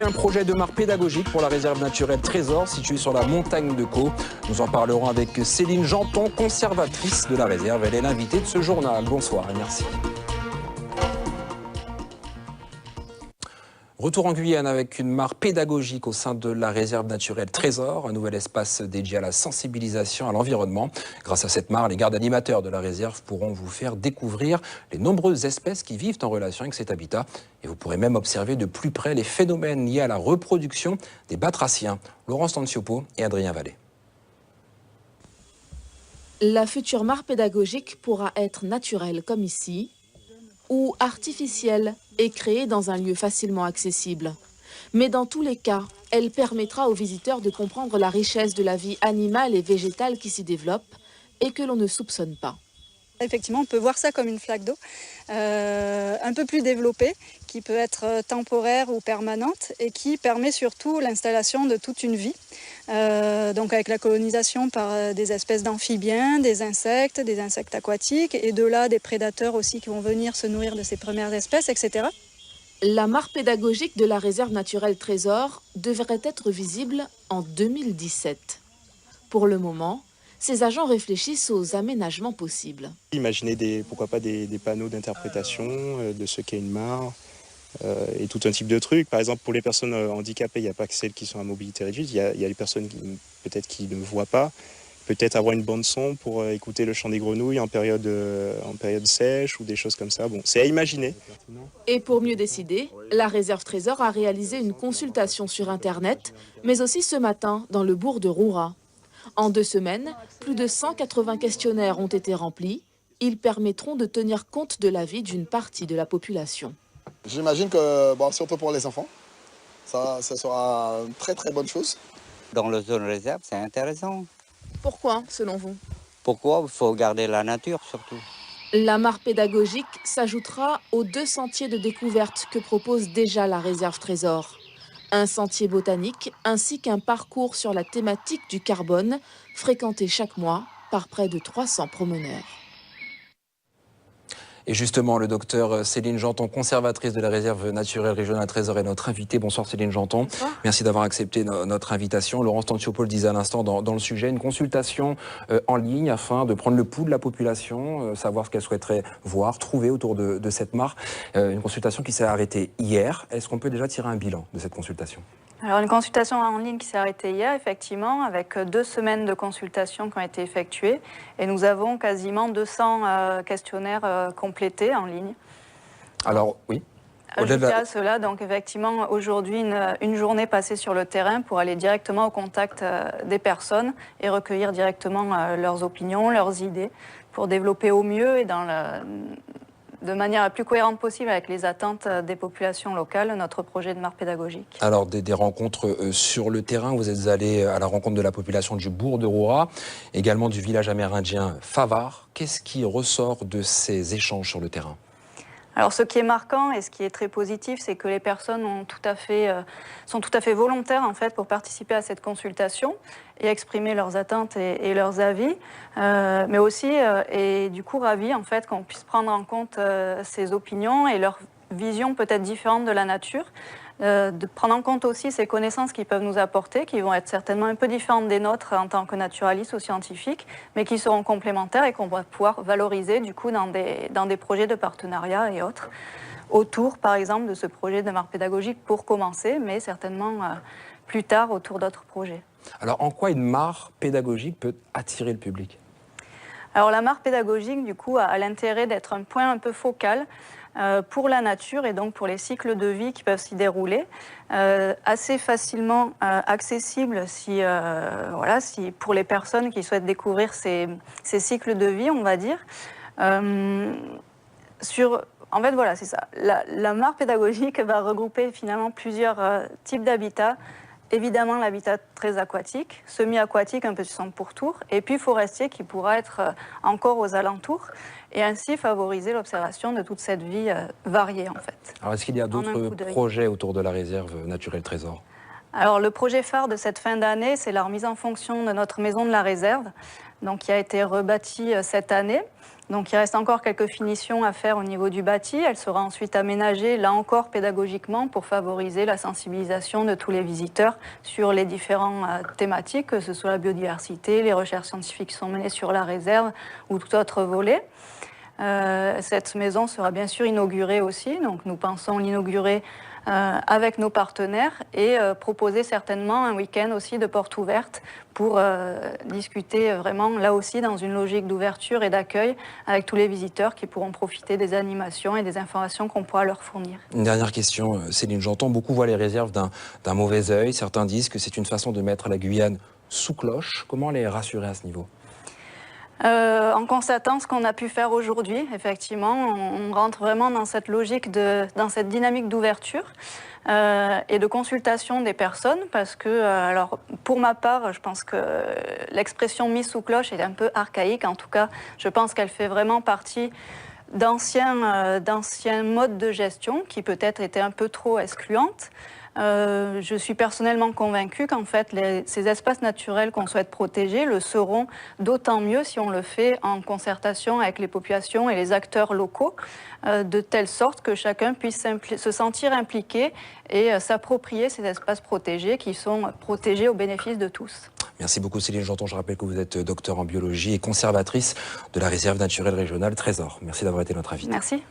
Un projet de mare pédagogique pour la réserve naturelle Trésor située sur la montagne de Caux. Nous en parlerons avec Céline Janton, conservatrice de la réserve. Elle est l'invitée de ce journal. Bonsoir et merci. Retour en Guyane avec une mare pédagogique au sein de la réserve naturelle Trésor, un nouvel espace dédié à la sensibilisation à l'environnement. Grâce à cette mare, les gardes animateurs de la réserve pourront vous faire découvrir les nombreuses espèces qui vivent en relation avec cet habitat. Et vous pourrez même observer de plus près les phénomènes liés à la reproduction des batraciens. Laurence Tanciopo et Adrien Vallée. La future mare pédagogique pourra être naturelle comme ici, ou artificielle et créée dans un lieu facilement accessible. Mais dans tous les cas, elle permettra aux visiteurs de comprendre la richesse de la vie animale et végétale qui s'y développe et que l'on ne soupçonne pas. Effectivement, on peut voir ça comme une flaque d'eau un peu plus développée, qui peut être temporaire ou permanente et qui permet surtout l'installation de toute une vie. Donc avec la colonisation par des espèces d'amphibiens, des insectes aquatiques et de là des prédateurs aussi qui vont venir se nourrir de ces premières espèces, etc. La mare pédagogique de la réserve naturelle Trésor devrait être visible en 2017. Pour le moment, ces agents réfléchissent aux aménagements possibles. Imaginez pourquoi pas des panneaux d'interprétation de ce qu'est une mare et tout un type de trucs. Par exemple, pour les personnes handicapées, il n'y a pas que celles qui sont à mobilité réduite. Il y a les personnes peut-être qui ne voient pas. Peut-être avoir une bande son pour écouter le chant des grenouilles en période sèche ou des choses comme ça. Bon, c'est à imaginer. Et pour mieux décider, la réserve Trésor a réalisé une consultation sur Internet, mais aussi ce matin dans le bourg de Roura. En 2 semaines, plus de 180 questionnaires ont été remplis. Ils permettront de tenir compte de la vie d'une partie de la population. J'imagine que, surtout pour les enfants, ça sera une très très bonne chose. Dans la zone réserve, c'est intéressant. Pourquoi, selon vous? Pourquoi? Il faut garder la nature surtout. La mare pédagogique s'ajoutera aux 2 sentiers de découverte que propose déjà la réserve Trésor. Un sentier botanique ainsi qu'un parcours sur la thématique du carbone, fréquenté chaque mois par près de 300 promeneurs. Et justement, le docteur Céline Janton, conservatrice de la réserve naturelle régionale Trésor, est notre invitée. Bonsoir Céline Janton. Bonsoir. Merci d'avoir accepté notre invitation. Laurence Tanciopo le disait à l'instant dans le sujet, une consultation en ligne afin de prendre le pouls de la population, savoir ce qu'elle souhaiterait voir, trouver autour de cette mare. Une consultation qui s'est arrêtée hier. Est-ce qu'on peut déjà tirer un bilan de cette consultation ? Alors une consultation en ligne qui s'est arrêtée hier, effectivement, avec 2 semaines de consultation qui ont été effectuées. Et nous avons quasiment 200 questionnaires complétés en ligne. Alors, oui. Ajouté à cela, donc effectivement, aujourd'hui, une journée passée sur le terrain pour aller directement au contact des personnes et recueillir directement leurs opinions, leurs idées, pour développer au mieux et de manière la plus cohérente possible avec les attentes des populations locales, notre projet de mare pédagogique. Alors, des rencontres sur le terrain, vous êtes allé à la rencontre de la population du bourg de Roura, également du village amérindien Favard. Qu'est-ce qui ressort de ces échanges sur le terrain ? Alors ce qui est marquant et ce qui est très positif, c'est que les personnes sont tout à fait volontaires en fait pour participer à cette consultation et exprimer leurs attentes et leurs avis, mais aussi et du coup ravis en fait qu'on puisse prendre en compte ces opinions et leur vision peut-être différente de la nature. De prendre en compte aussi ces connaissances qu'ils peuvent nous apporter, qui vont être certainement un peu différentes des nôtres en tant que naturalistes ou scientifiques, mais qui seront complémentaires et qu'on va pouvoir valoriser du coup dans des projets de partenariat et autres, autour par exemple de ce projet de mare pédagogique pour commencer, mais certainement plus tard autour d'autres projets. Alors en quoi une mare pédagogique peut attirer le public ? Alors la mare pédagogique du coup a l'intérêt d'être un point un peu focal pour la nature et donc pour les cycles de vie qui peuvent s'y dérouler, assez facilement accessible si pour les personnes qui souhaitent découvrir ces cycles de vie, on va dire. En fait, voilà, c'est ça. La mare pédagogique va regrouper finalement plusieurs types d'habitats. Évidemment, l'habitat très aquatique, semi-aquatique, un peu sur son pourtour, et puis forestier qui pourra être encore aux alentours, et ainsi favoriser l'observation de toute cette vie variée, en fait. Alors, est-ce qu'il y a d'autres projets autour de la réserve naturelle Trésor ? Alors, le projet phare de cette fin d'année, c'est la remise en fonction de notre maison de la réserve, donc qui a été rebâtie cette année, Donc il reste encore quelques finitions à faire au niveau du bâti. Elle sera ensuite aménagée, là encore pédagogiquement, pour favoriser la sensibilisation de tous les visiteurs sur les différentes thématiques, que ce soit la biodiversité, les recherches scientifiques qui sont menées sur la réserve ou tout autre volet. Cette maison sera bien sûr inaugurée aussi, donc nous pensons l'inaugurer avec nos partenaires et proposer certainement un week-end aussi de porte ouverte pour discuter vraiment là aussi dans une logique d'ouverture et d'accueil avec tous les visiteurs qui pourront profiter des animations et des informations qu'on pourra leur fournir. Une dernière question, Céline. J'entends beaucoup voient les réserves d'un mauvais œil. Certains disent que c'est une façon de mettre la Guyane sous cloche. Comment les rassurer à ce niveau ? En constatant ce qu'on a pu faire aujourd'hui, effectivement, on rentre vraiment dans cette logique, dans cette dynamique d'ouverture et de consultation des personnes, parce que, alors, pour ma part, je pense que l'expression mise sous cloche est un peu archaïque. En tout cas, je pense qu'elle fait vraiment partie d'anciens modes de gestion qui peut-être étaient un peu trop excluantes. Je suis personnellement convaincue qu'en fait, ces espaces naturels qu'on souhaite protéger le seront d'autant mieux si on le fait en concertation avec les populations et les acteurs locaux, de telle sorte que chacun puisse se sentir impliqué et s'approprier ces espaces protégés qui sont protégés au bénéfice de tous. Merci beaucoup Céline Janton. Je rappelle que vous êtes docteur en biologie et conservatrice de la réserve naturelle régionale Trésor. Merci d'avoir été notre invitée. Merci.